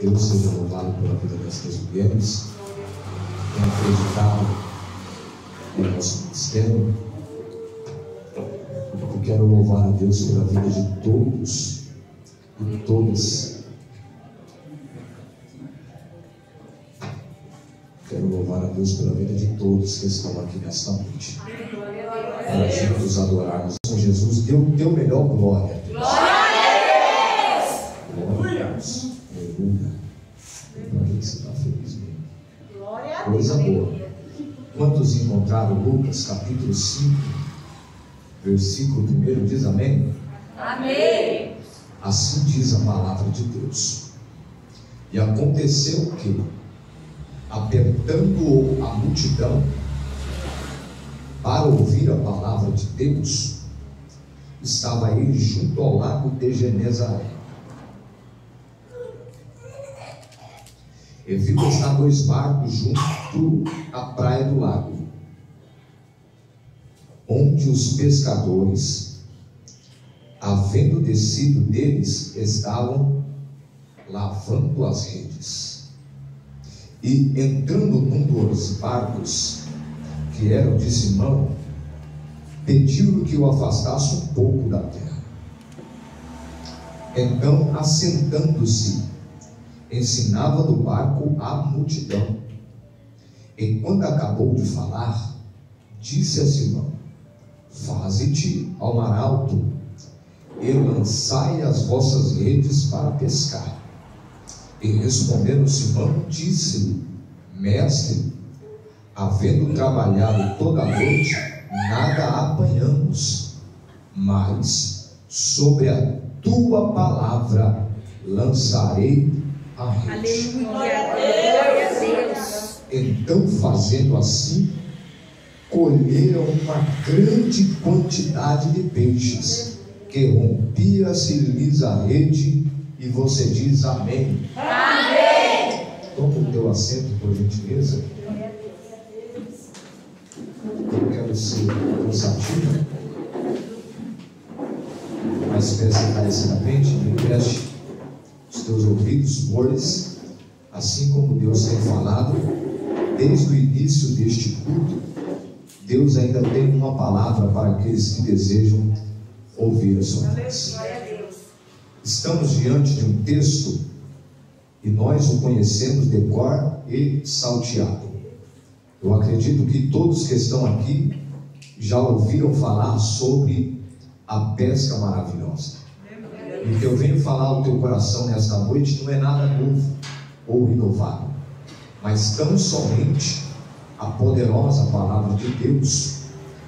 Deus seja louvado pela vida destas mulheres que têm acreditado no nosso ministério. Eu quero louvar a Deus pela vida de todos e todas. Quero louvar a Deus pela vida de todos que estão aqui nesta noite, para juntos adorarmos com Jesus. Dê o melhor glória. Glória a Deus! Glória a Deus. Aleluia. Para que você está feliz mesmo. Glória a Coisa boa. Quantos encontraram Lucas capítulo 5, versículo 1? Diz amém? Amém! Assim diz a palavra de Deus. E aconteceu que, apertando a multidão para ouvir a palavra de Deus, estava ele junto ao lago de Genezaré. E viu estar 2 barcos junto à praia do lago, onde os pescadores, havendo descido deles, estavam lavando as redes. E entrando num dos barcos, que era o de Simão, pediu-lhe que o afastasse um pouco da terra. Então, assentando-se, ensinava do barco a multidão. E quando acabou de falar, disse a Simão: faze-te ao mar alto e lançai as vossas redes para pescar. E respondendo Simão, disse-lhe: mestre, havendo trabalhado toda a noite, nada apanhamos, mas sobre a tua palavra lançarei a rede. Glória a Deus! Então, fazendo assim, colheram uma grande quantidade de peixes, que rompia-se-lhes a rede. E você diz amém. Amém! Toma o teu assento, por gentileza. Eu quero ser cansativo, mas peço encarecidamente, me preste os teus ouvidos, pois, assim como Deus tem falado, desde o início deste culto, Deus ainda tem uma palavra para aqueles que desejam ouvir a sua voz. Estamos diante de um texto e nós o conhecemos de cor e salteado. Eu acredito que todos que estão aqui já ouviram falar sobre a pesca maravilhosa. E o que eu venho falar ao teu coração nesta noite não é nada novo ou inovado, mas tão somente a poderosa palavra de Deus,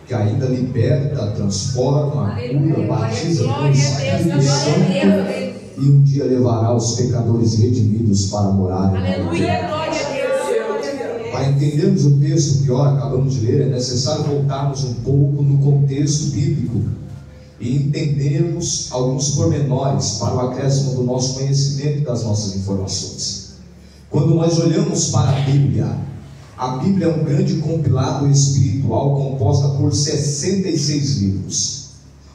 que ainda liberta, transforma, cura, batiza com o Espírito Santo, e um dia levará os pecadores redimidos para morar em Deus. Para entendermos o texto que acabamos de ler, é necessário voltarmos um pouco no contexto bíblico e entendermos alguns pormenores para o acréscimo do nosso conhecimento e das nossas informações. Quando nós olhamos para a Bíblia é um grande compilado espiritual composta por 66 livros,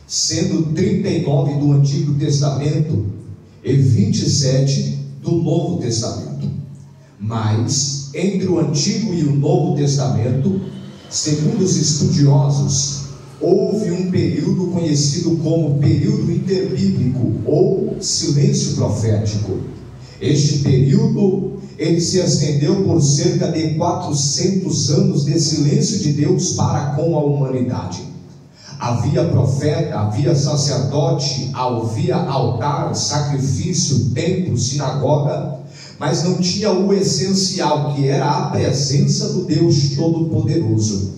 sendo 39 do Antigo Testamento e 27 do Novo Testamento. Mas entre o Antigo e o Novo Testamento, segundo os estudiosos, houve um período conhecido como período interbíblico ou silêncio profético. Este período ele se estendeu por cerca de 400 anos de silêncio de Deus para com a humanidade. Havia profeta, havia sacerdote, havia altar, sacrifício, templo, sinagoga, mas não tinha o essencial, que era a presença do Deus Todo-Poderoso.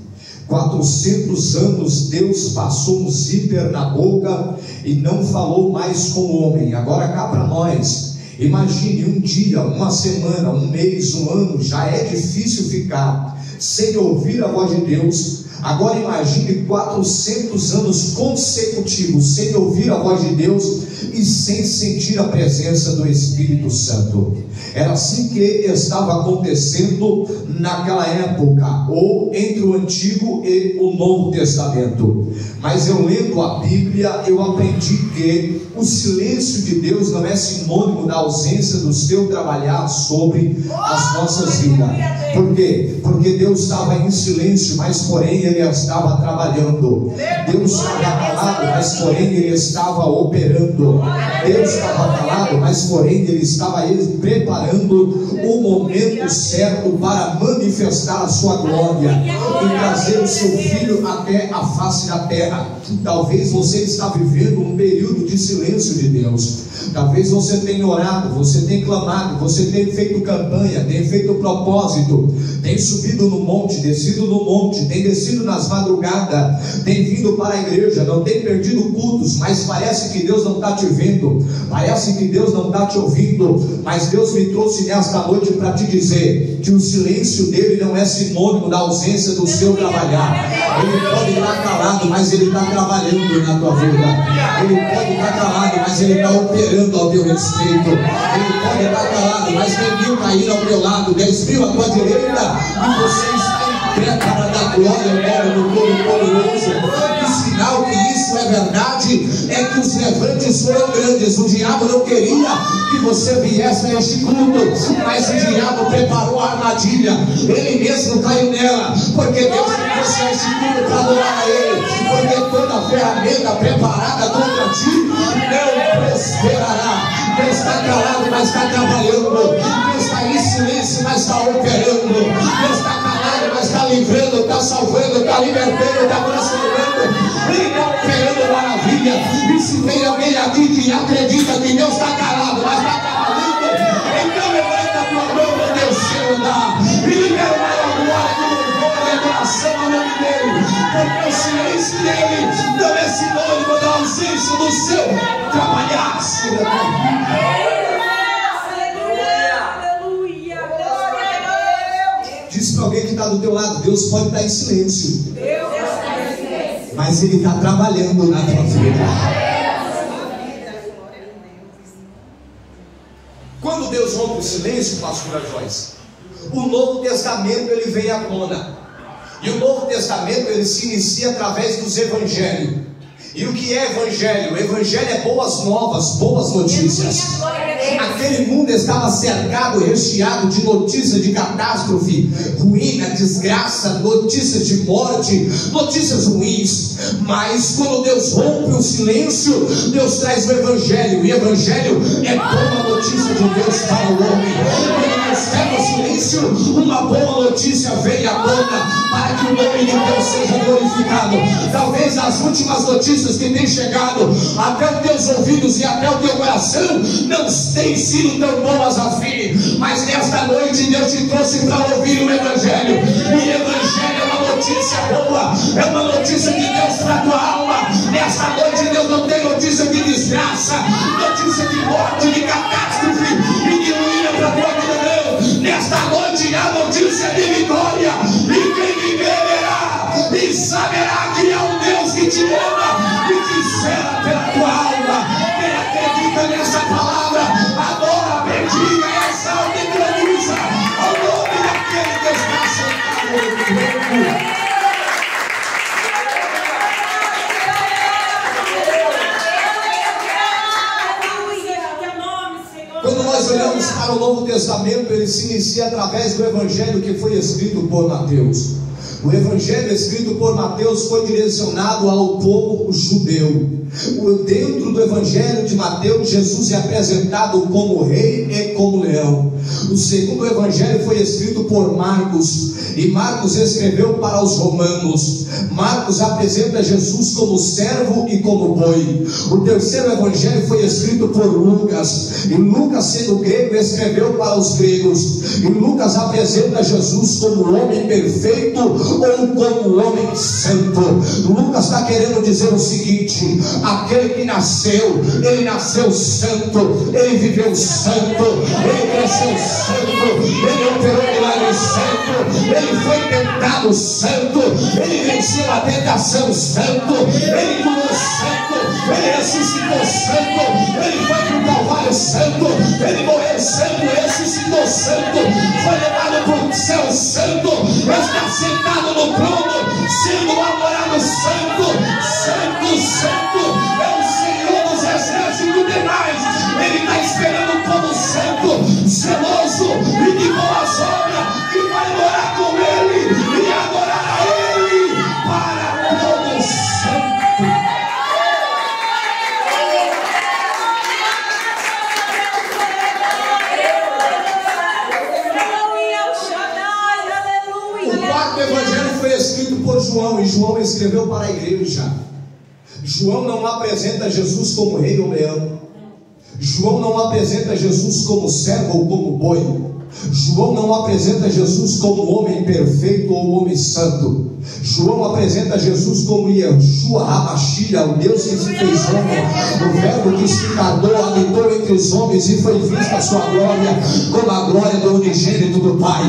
400 anos Deus passou um zíper na boca e não falou mais com o homem. Agora cá para nós, imagine um dia, uma semana, um mês, um ano, já é difícil ficar sem ouvir a voz de Deus. Agora imagine 400 anos consecutivos sem ouvir a voz de Deus. e sem sentir a presença do Espírito Santo. Era assim que estava acontecendo naquela época, ou entre o Antigo e o Novo Testamento. Mas eu lendo a Bíblia, eu aprendi que o silêncio de Deus não é sinônimo da ausência do seu trabalhar sobre as nossas vidas. Por quê? Porque Deus estava em silêncio, mas porém Ele estava trabalhando. Deus estava calado, mas porém Ele estava operando. Deus estava calado, mas porém Ele estava preparando o momento certo para manifestar a sua glória e trazer o seu Filho até a face da terra. Talvez você está vivendo um período de silêncio de Deus. Talvez você tenha orado, você tenha clamado, você tenha feito campanha, tenha feito propósito, tem subido no monte, descido no monte, tem descido nas madrugadas, tem vindo para a igreja, não tem perdido cultos, mas parece que Deus não está te vendo, parece que Deus não está te ouvindo. Mas Deus me trouxe nesta noite para te dizer que o silêncio dele não é sinônimo da ausência do seu trabalhar. Ele pode estar calado, mas ele está trabalhando na tua vida. Ele pode estar calado, mas ele está operando ao teu respeito. Ele pode estar calado, mas tem 1000 cair ao teu lado, 10.000 à tua direita, e você está em pé para dar glória ao nome do Todo-Poderoso. O sinal que isso é verdade é que os levantes foram grandes. O diabo não queria que você viesse a este culto, mas o diabo preparou a armadilha. Ele mesmo caiu nela, porque Deus trouxe a este culto para adorar a Ele. Porque toda ferramenta preparada contra ti não prosperará. Deus está calado, mas está trabalhando. Deus está em silêncio, mas está operando. Deus está calado, mas está livrando, está salvando, está libertando, está transformando. Ele está operando maravilha. E se tem alguém aqui que acredita que Deus está calado, mas está trabalhando, então levanta a tua mão onde Deus chega dá e libera o maior glória do louvor e adoração ao nome dele. Porque o silêncio dele não é sinônimo da ausência do seu trabalhar. Diz para alguém que está do teu lado: Deus pode estar em silêncio, mas Ele está trabalhando na tua vida. Quando Deus rompe o silêncio, pastor Joyce, o Novo Testamento ele vem à tona. E o Novo Testamento ele se inicia através dos Evangelhos. E o que é Evangelho? O Evangelho é boas novas, boas notícias. Aquele mundo estava cercado, recheado de notícias de catástrofe, ruína, desgraça, notícias de morte, notícias ruins. Mas quando Deus rompe o silêncio, Deus traz o Evangelho. E o Evangelho é boa notícia de Deus para o homem. Quando Deus pega o silêncio, uma boa notícia vem à tona para que o nome de Deus seja glorificado. Talvez as últimas notícias que têm chegado até os teus ouvidos e até o teu coração não têm sido tão boas afim, mas nesta noite Deus te trouxe para ouvir o Evangelho. E o Evangelho é uma notícia boa, é uma notícia de Deus para a tua alma. Nesta noite Deus não tem notícia de desgraça, notícia de morte, de catástrofe e de ruína para a tua vida, não. Nesta noite há notícia de vitória, e quem viver verá e saberá que há um Deus que te ama e que zela pela tua alma. Quem acredita nessa palavra, adora, bendiga, exalta e glorifica ao nome daquele que está sentado no trono. Quando nós olhamos para o Novo Testamento, ele se inicia através do Evangelho que foi escrito por Mateus. O Evangelho escrito por Mateus foi direcionado ao povo judeu. Dentro do Evangelho de Mateus, Jesus é apresentado como rei e como leão. O segundo Evangelho foi escrito por Marcos, e Marcos escreveu para os romanos. Marcos apresenta Jesus como servo e como boi. O terceiro Evangelho foi escrito por Lucas, e Lucas, sendo grego, escreveu para os gregos. E Lucas apresenta Jesus como homem perfeito ou como homem santo. Lucas está querendo dizer o seguinte: aquele que nasceu, ele nasceu santo, ele viveu santo, ele cresceu santo, ele operou milagres santo, ele foi tentado chamado santo, ele venceu a tentação santo, ele curou santo, ele ressuscitou santo, ele foi para o Calvário santo, ele morreu santo, ressuscitou santo, foi levado para o céu santo, está sentado no trono, sendo adorado santo, santo, santo, é o Senhor dos exércitos demais. Ele está esperando o povo santo, zeloso e de boas obras, que vai morar com ele e adorar a ele para todo santo. O quarto evangelho foi escrito por João, e João escreveu para a igreja. João não apresenta Jesus como rei ou leão. João não apresenta Jesus como servo ou como boi. João não apresenta Jesus como homem perfeito ou homem santo. João apresenta Jesus como Yeshua HaMashiach, o Deus que se fez homem, o verbo que se encarnou, habitou entre os homens e foi vista a sua glória como a glória do unigênito do Pai.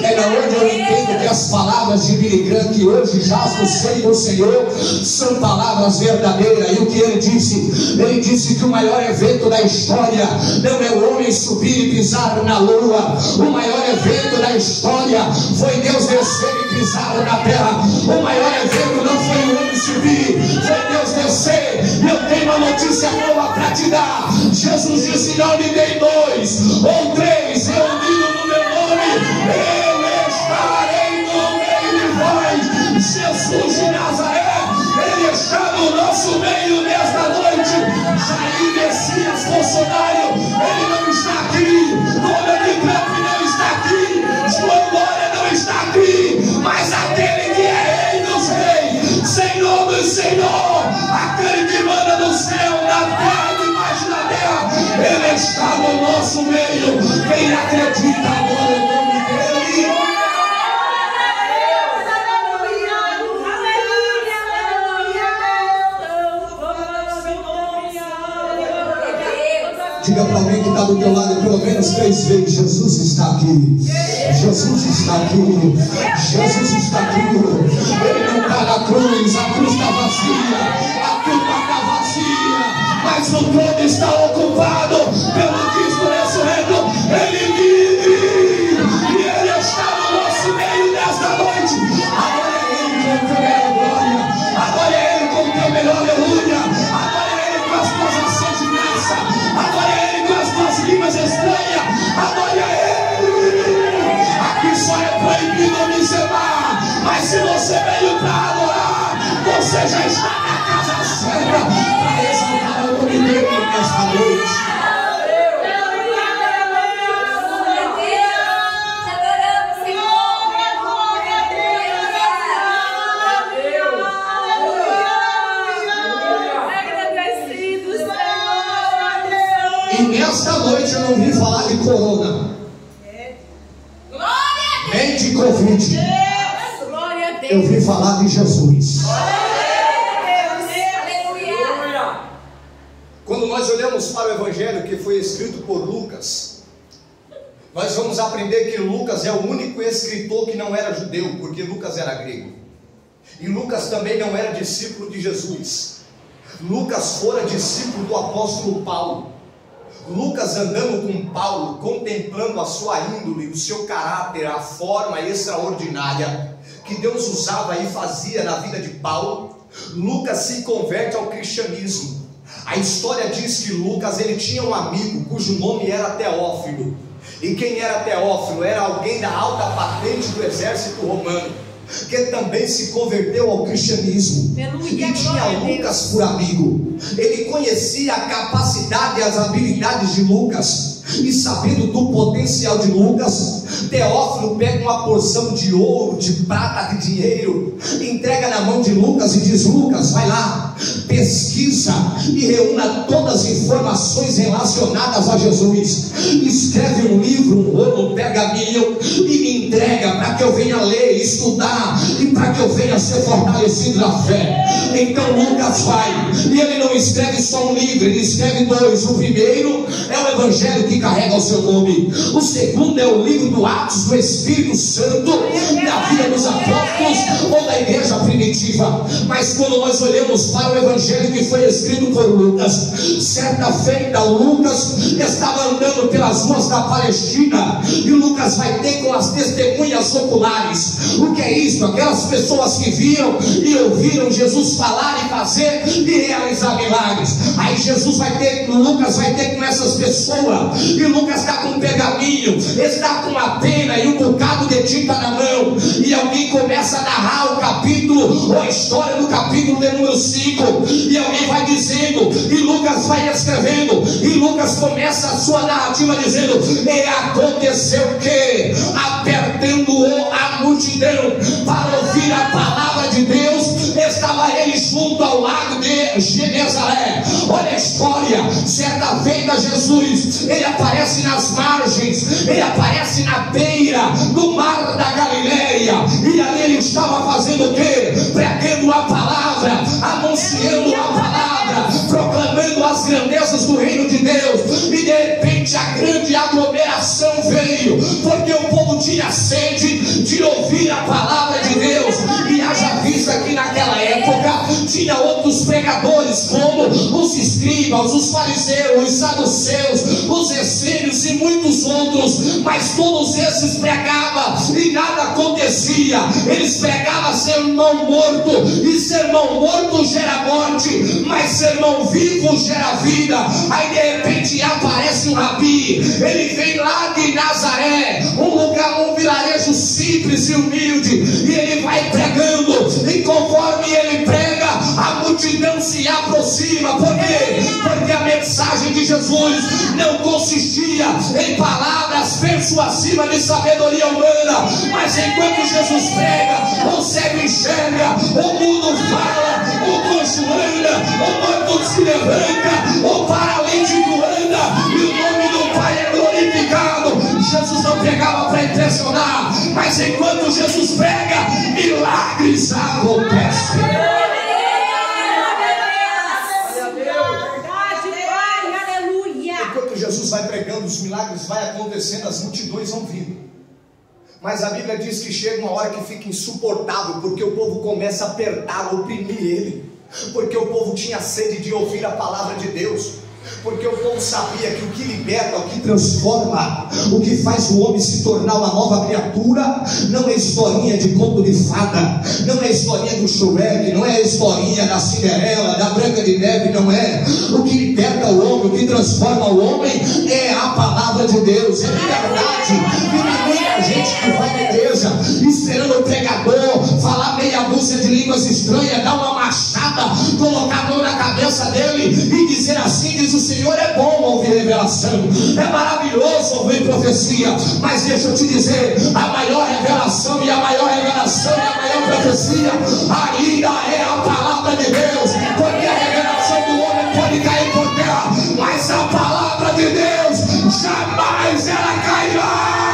É da onde eu entendo que as palavras de Billy Graham, que hoje jaz no seio do Senhor, são palavras verdadeiras. E o que ele disse que o maior evento da história não é o homem subir e pisar na lua. O maior evento da história foi Deus descer e pisar na terra. O maior evento não foi o homem subir, foi Deus descer. Eu tenho uma notícia boa para te dar. Jesus disse: não me dei 2 ou 3 reunidos no meu nome, eu estarei no meio de vós. Jesus de Nazaré, ele está no nosso meio nesta noite. Jair Messias Bolsonaro, ele não está aqui. Donald Trump não está aqui. João Dória não está aqui. Mas aquele que é rei dos reis, Senhor do Senhor, aquele que manda do céu, da terra e debaixo da terra, ele está no nosso meio. Quem acredita agora no nome dele? Diga para alguém que está do teu lado pelo menos 3 vezes: Jesus está aqui. Jesus está aqui. Jesus está aqui. Ele não está na cruz. A cruz está vazia. A tumba está vazia. Mas o trono está ocupado pelo Cristo ressurreto. Ele vive. E ele está no nosso meio nesta noite. Agora é ele com o teu melhor glória. Agora é ele com o teu melhor aleluia. Agora é ele com as tuas ações de graça. Agora é ele com as tuas línguas estranhas. Adore a ele. Aqui só é proibido observar. Mas se você veio para adorar, você já está na casa certa para exaltar o nome dele nesta noite. E nesta noite eu não vim falar de corona, nem de Covid. Eu vim falar de Jesus. Quando nós olhamos para o evangelho que foi escrito por Lucas, nós vamos aprender que Lucas é o único escritor que não era judeu, porque Lucas era grego. E Lucas também não era discípulo de Jesus. Lucas fora discípulo do apóstolo Paulo. Lucas andando com Paulo, contemplando a sua índole, o seu caráter, a forma extraordinária que Deus usava e fazia na vida de Paulo, Lucas se converte ao cristianismo. A história diz que Lucas, ele tinha um amigo cujo nome era Teófilo. E quem era Teófilo? Era alguém da alta patente do exército romano, que também se converteu ao cristianismo. E tinha Lucas por amigo. Ele conhecia a capacidade e as habilidades de Lucas. E sabendo do potencial de Lucas, Teófilo pega uma porção de ouro, de prata, de dinheiro, entrega na mão de Lucas e diz: Lucas, vai lá, pesquisa e reúna todas as informações relacionadas a Jesus. Escreve um livro, um rolo, um pergaminho e me entrega para que eu venha ler, estudar e para que eu venha ser fortalecido na fé. Então Lucas vai, e ele não escreve só um livro, ele escreve dois. O primeiro é o Evangelho que carrega o seu nome. O segundo é o livro do Atos do Espírito Santo, da vida dos apóstolos ou da igreja primitiva. Mas quando nós olhamos para o Evangelho que foi escrito por Lucas, certa feita Lucas estava andando pelas ruas da Palestina, e Lucas vai ter com as testemunhas oculares. O que é isso? Aquelas pessoas que viram e ouviram Jesus falar e fazer e realizar milagres. Aí Lucas vai ter com essas pessoas, e Lucas está com um pergaminho, está com uma pena e um bocado de tinta na mão, e alguém começa a narrar o capítulo, ou a história do capítulo de número 5, e alguém vai dizendo, e Lucas vai escrevendo, e Lucas começa a sua narrativa dizendo: e aconteceu que, apertando a multidão para ouvir a palavra de Deus, estava ele junto ao lago de Genezaré. Olha a história. Certa feita Jesus, ele aparece nas margens, ele aparece na beira do mar da Galileia, e ali ele estava fazendo o quê? Pregando a palavra, anunciando a palavra, proclamando as grandezas do reino de Deus. E de repente a grande aglomeração veio, porque o povo tinha sede de ouvir a palavra de Deus. E haja vista que naquela época tinha outros pregadores, como os escribas, os fariseus, os saduceus, os essênios e muitos outros, mas todos esses pregavam e nada acontecia. Eles pregavam sermão morto, e sermão morto gera morte, mas sermão vivo gera vida. Aí de repente aparece um rabi, ele vem lá de Nazaré, um lugar, um vilarejo simples e humilde, e ele vai pregando, e conforme ele prega, a multidão se aproxima. Por quê? Porque a mensagem de Jesus não consistia em palavras persuasivas de sabedoria humana, mas enquanto Jesus prega, o cego enxerga, o mundo fala, o coxo anda, o morto se levanta, o paralítico anda, e o nome do Pai é glorificado. Jesus não pregava para impressionar, mas enquanto Jesus prega, milagres acontecem. Enquanto Jesus vai pregando, os milagres vai acontecendo, as multidões vão vindo. Mas a Bíblia diz que chega uma hora que fica insuportável, porque o povo começa a apertar, oprimir ele, porque o povo tinha sede de ouvir a palavra de Deus. Porque o povo sabia que o que liberta, o que transforma, o que faz o homem se tornar uma nova criatura, não é historinha de conto de fada, não é historinha do Shrek, não é historinha da Cinderela, da Branca de Neve, não é. O que liberta o homem, o que transforma o homem é a palavra de Deus. É verdade que tem muita gente que vai na igreja esperando o pregador falar meia dúzia de línguas estranhas, dar uma machada, colocar a mão na cabeça dele e dizer assim: diz o Senhor, é bom ouvir revelação, é maravilhoso ouvir profecia, mas deixa eu te dizer, a maior revelação e a maior revelação e a maior profecia ainda é a palavra de Deus, porque a revelação do homem pode cair por terra, mas a palavra de Deus jamais ela cairá.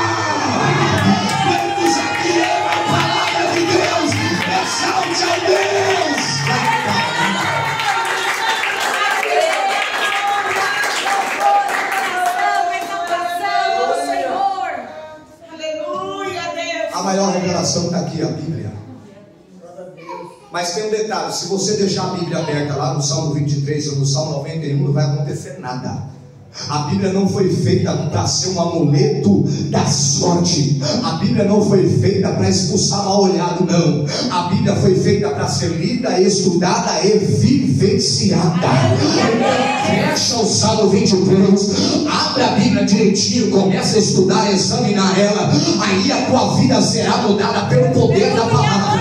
Quantos aqui amam a palavra de Deus? Exalte a Deus. A maior revelação está aqui, a Bíblia. Mas tem um detalhe: se você deixar a Bíblia aberta lá no Salmo 23 ou no Salmo 91, não vai acontecer nada. A Bíblia não foi feita para ser um amuleto da sorte. A Bíblia não foi feita para expulsar mal olhado, não. A Bíblia foi feita para ser lida, estudada e vivenciada. Fecha o Salmo 23, abre a Bíblia direitinho, começa a estudar, examinar ela. Aí a tua vida será mudada pelo poder da palavra.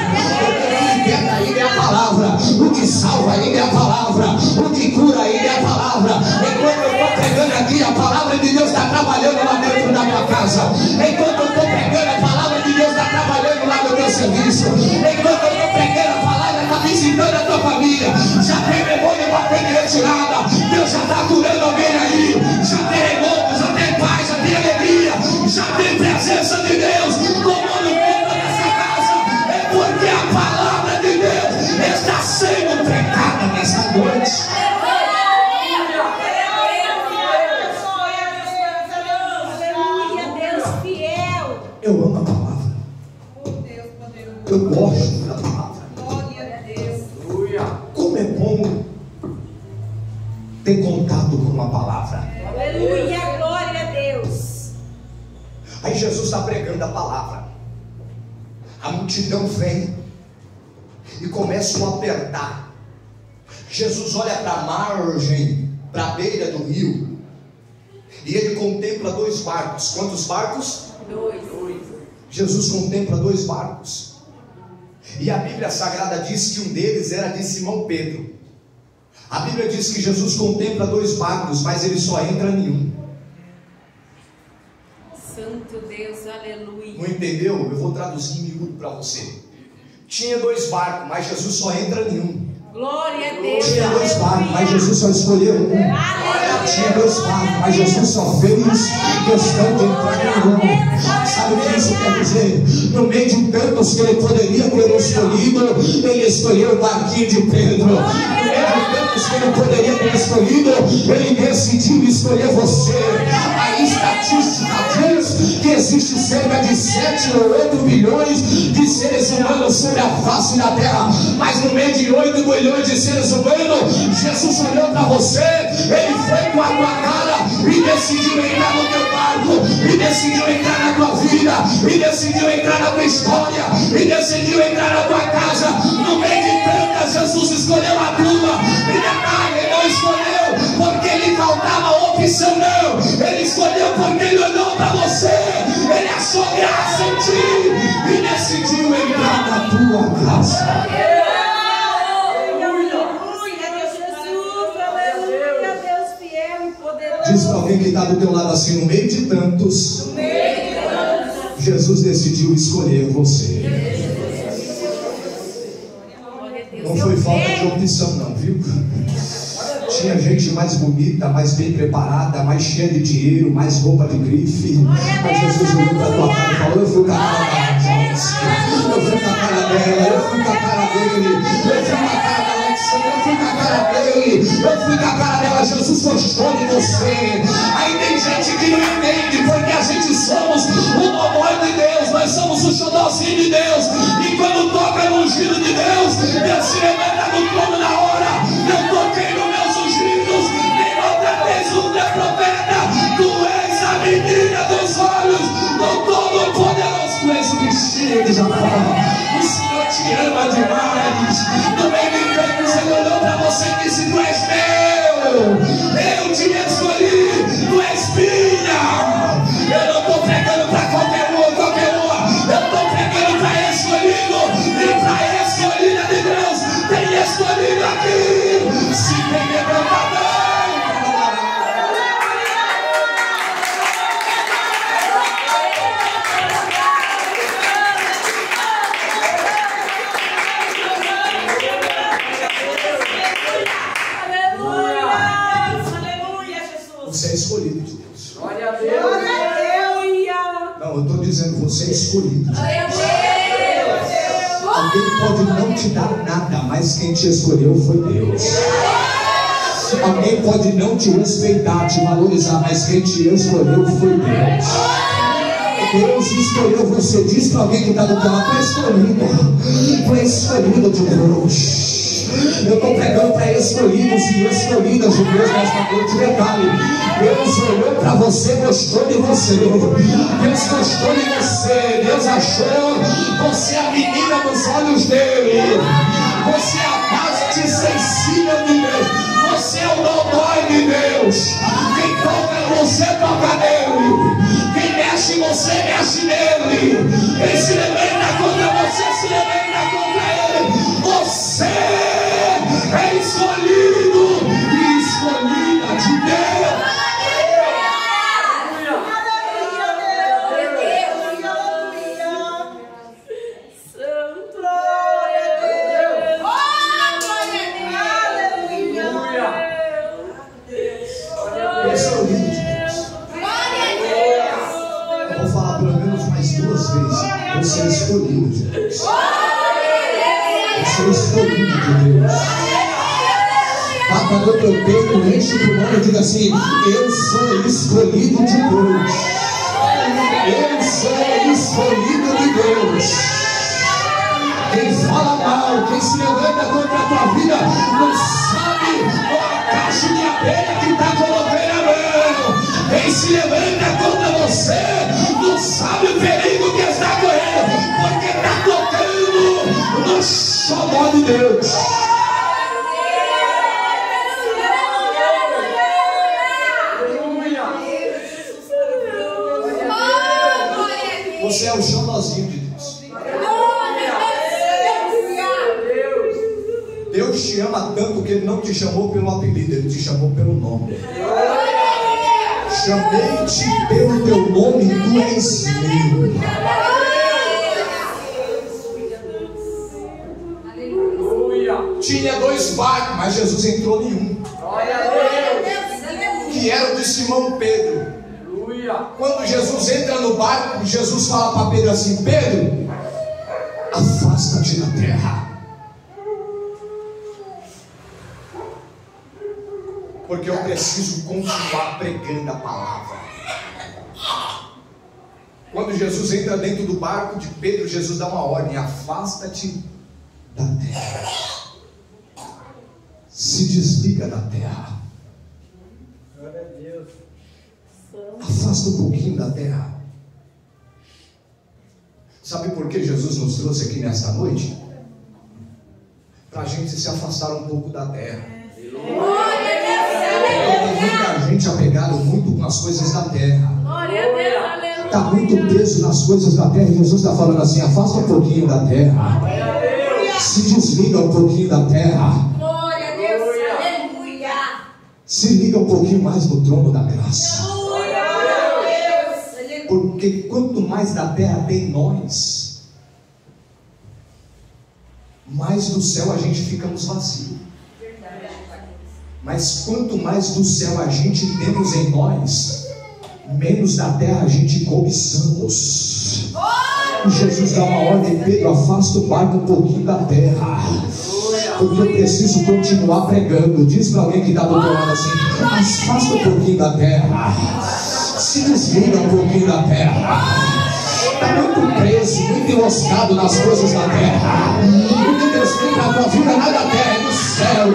Ainda é a palavra, o que salva ainda é a palavra, o que cura ainda é a palavra. Enquanto eu estou pregando aqui, a palavra de Deus está trabalhando lá dentro da tua casa. Enquanto eu estou pregando, a palavra de Deus está trabalhando lá no teu serviço. Enquanto eu estou pregando, a palavra está visitando a tua família. Já tem demônio batendo retirada, Deus já está curando alguém aí. Já tem renovo, já tem paz, já tem alegria, já tem presença de Deus. Como Eu amo a palavra. Eu gosto da palavra. Como é bom ter contato com a palavra. Aleluia, glória a Deus. Aí Jesus está pregando a palavra. A multidão vem e começa a apertar. Jesus olha para a margem, para a beira do rio, e ele contempla 2 barcos. Quantos barcos? 2. Jesus contempla 2 barcos. E a Bíblia Sagrada diz que um deles era de Simão Pedro. A Bíblia diz que Jesus contempla 2 barcos, mas ele só entra em um. Santo Deus, aleluia. Não entendeu? Eu vou traduzir em miúdo para você. Tinha 2 barcos, mas Jesus só entra em um. Glória a Deus. Tinha 2 barcos, mas Jesus só escolheu um. Tinha 2 barcos, mas Jesus só fez questão de entrar em um. Sabe o que isso quer dizer? No meio de tantos que ele poderia ter escolhido, ele escolheu o barquinho de Pedro. No meio de tantos que ele poderia ter escolhido, ele decidiu escolher você. A estatística diz que existe cerca de 7 ou 8 bilhões de seres humanos sobre a face da terra, mas no meio de 8 bilhões de seres humanos, Jesus olhou para você, ele foi com a tua cara e decidiu entrar no teu barco, e decidiu entrar na tua vida, e decidiu entrar na tua história, e decidiu entrar na tua casa. No meio de tantas, Jesus escolheu a tua. E detalhe, ele não escolheu porque lhe faltava opção, não. Ele escolheu porque ele olhou para você, ele achou graça em ti e decidiu entrar na tua casa. Diz para alguém que está do teu lado assim: no meio de tantos, Jesus decidiu escolher você. Não foi falta de opção não, viu? Tinha gente mais bonita, mais bem preparada, mais cheia de dinheiro, mais roupa de grife. Mas Jesus olhou para a tua cara e falou: eu fui com a cara da Joyce, eu fui com a cara dela, eu fui com a cara dele, eu fui com a cara da Alexandre, eu fui com a cara dele, eu fui com a cara dela. Jesus gostou de você. Aí tem gente que não entende, porque a gente somos o amor de Deus, nós somos o xodózinho de Deus. E quando toca no ungido de Deus, Deus se levanta do trono na hora. Eu toquei nos meus ungidos, nem outra vez um teu profeta. Tu és a menina dos olhos do Todo-Poderoso. Tu és o bichinho de Jacó. O Senhor te ama demais. No meio de tantos, Ele olhou para você e disse: tu és meu. Eu te escolhi, tu és minha. Eu não estou pregando para qualquer uma. Eu estou pregando para escolhido. E para a escolhida de Deus, tem escolhido aqui. Se tem levantado. Você é escolhido de Deus. Glória a Deus. Não, eu estou dizendo, você é escolhido de Deus. Alguém pode não te dar nada, mas quem te escolheu foi Deus. Alguém pode não te respeitar, te valorizar, mas quem te escolheu foi Deus. Deus escolheu você. Diz para alguém que está do teu lado: tu é escolhido. Tu é escolhido de Deus. Eu estou pregando para escolhidos e escolhidas de Deus nesta noite. Detalhe: Deus olhou para você, gostou de você. Deus gostou de você. Deus achou você a menina dos olhos dele. Você é a parte sensível de Deus. Você é o dodói de Deus. Quem toca em você, toca nele. Quem mexe em você, mexe nele. Quem se levanta contra você, se levanta contra ele. Você é escolhido e escolhida de Deus. Escolhido de Deus. Eu vou falar pelo menos mais 2 vezes. Você é escolhido de Deus. Você é escolhido de Deus. Bata no teu peito, enche o pulmão e diga assim: eu sou escolhido de Deus. Eu sou escolhido de Deus. Quem fala mal, quem se levanta contra a tua vida, não sabe a caixa de abelha que está colocando a mão. Quem se levanta contra você, não sabe o perigo que está correndo, porque está tocando no xodó de Deus. Você é o xodózinho de Deus. Deus te ama tanto que Ele não te chamou pelo apelido, Ele te chamou pelo nome. Chamei-te pelo teu nome, tu és meu. Tinha 2 barcos, mas Jesus entrou em um, que era o de Simão Pedro. Quando Jesus entra no barco, Jesus fala para Pedro assim: Pedro, afasta-te da terra, porque eu preciso continuar pregando a palavra. Quando Jesus entra dentro do barco de Pedro, Jesus dá uma ordem: afasta-te da terra, se desliga da terra. Afasta um pouquinho da terra. Sabe por que Jesus nos trouxe aqui nesta noite? Para a gente se afastar um pouco da terra. Tem muita gente apegada muito com as coisas da terra. Está muito preso nas coisas da terra. E Jesus está falando assim: afasta um pouquinho da terra, se desliga um pouquinho da terra, se liga um pouquinho mais no trono da graça. Porque quanto mais da terra tem nós, mais do céu a gente ficamos vazios. Mas quanto mais do céu a gente temos em nós, menos da terra a gente cobiçamos. E Jesus dá uma ordem: Pedro, afasta o barco um pouquinho da terra, porque eu preciso continuar pregando. Diz para alguém que está do outro lado assim: afasta um pouquinho da terra, se desliga um pouquinho da terra. Está muito preso, muito enroscado nas coisas da terra. O que Deus tem para a tua vida não é da terra, é do céu.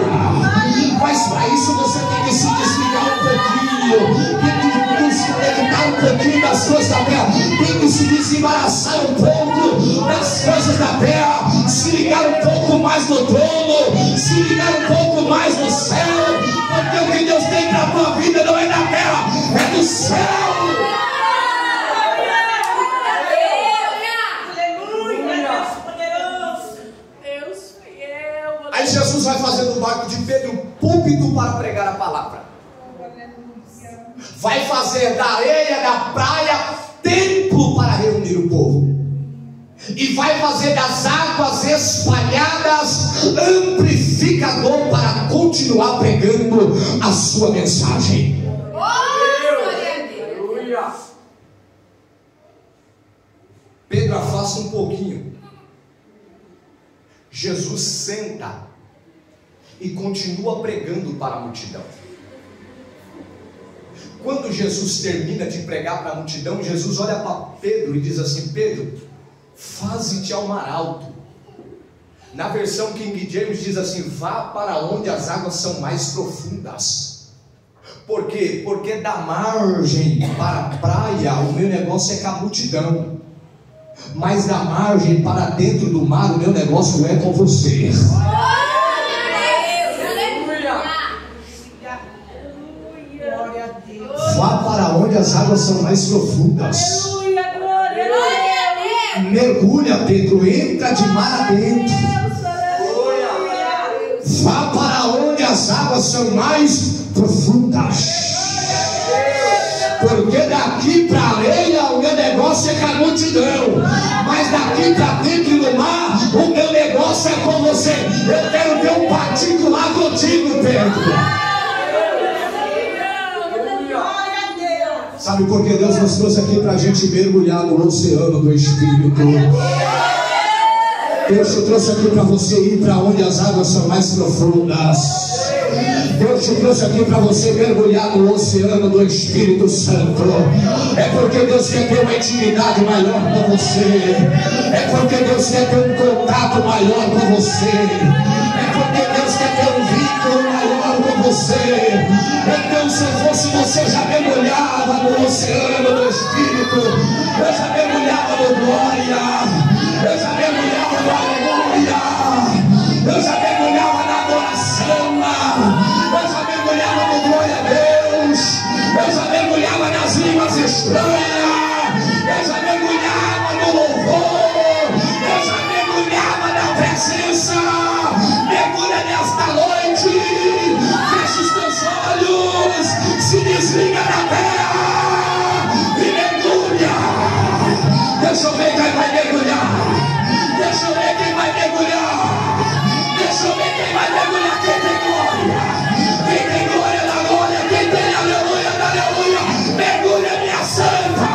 Mas para isso você tem que se desligar um pouquinho, tem que desconectar um pouquinho das coisas da terra, tem que se desembaraçar um pouco das coisas da terra, se ligar um pouco mais no trono, se ligar um pouco mais no céu, porque o que Deus tem para a tua vida não é da terra, é do céu. Aí Jesus vai fazer do barco de Pedro um púlpito para pregar a palavra. Vai fazer da areia da praia templo para reunir o povo. E vai fazer das águas espalhadas amplificador para continuar pregando a sua mensagem. Pedro afasta um pouquinho. Jesus senta e continua pregando para a multidão. Quando Jesus termina de pregar para a multidão, Jesus olha para Pedro e diz assim: Pedro, faze-te ao mar alto. Na versão King James diz assim: vá para onde as águas são mais profundas. Por quê? Porque da margem para a praia o meu negócio é com a multidão, mas da margem para dentro do mar o meu negócio é com você. Vá para onde as águas são mais profundas. Mergulha, Pedro, entra de mar adentro. Vá para onde as águas são mais profundas. Porque daqui para a areia o meu negócio é com a multidão, mas daqui para dentro do mar o meu negócio é com você. Eu quero ter um particular contigo, Pedro. Sabe por que Deus nos trouxe aqui? Para a gente mergulhar no oceano do Espírito. Deus te trouxe aqui para você ir para onde as águas são mais profundas. Deus te trouxe aqui para você mergulhar no oceano do Espírito Santo. É porque Deus quer ter uma intimidade maior com você. É porque Deus quer ter um contato maior com você. É porque Deus quer ter um vínculo maior com você. Então, se eu fosse você, eu já mergulhava no oceano do Espírito. Eu já mergulhava no glória. Eu já mergulhava no aleluia. Eu já mergulhava na adoração. Eu já mergulhava no glória a Deus. Eu já mergulhava nas línguas estranhas. Eu já mergulhava no louvor. Eu já mergulhava na presença. Mergulha nesta noite. Fecha os teus olhos. Se desliga da terra e mergulha. Deixa eu ver quem vai mergulhar. Deixa eu ver quem vai mergulhar. Deixa eu ver quem vai mergulhar. Quem tem glória? Quem tem glória da glória? Quem tem aleluia da aleluia? Mergulha, minha santa.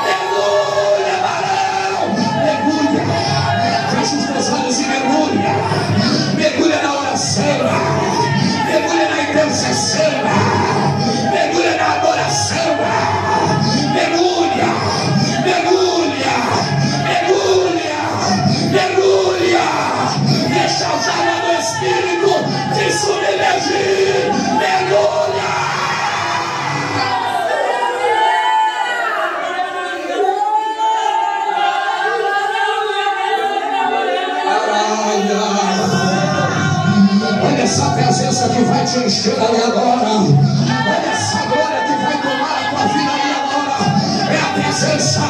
Mergulha, varão. Mergulha. Fecha os teus olhos e mergulha. Mergulha na oração. Mergulha na intercessão. Mergulha na adoração. Mergulha. Mergulha. Mergulha. Mergulha. Deixa a chama do Espírito te submergir. Mergulha. Olha essa presença que vai te encher ali agora. Olha essa glória que vai tomar a tua vida ali agora. É a presença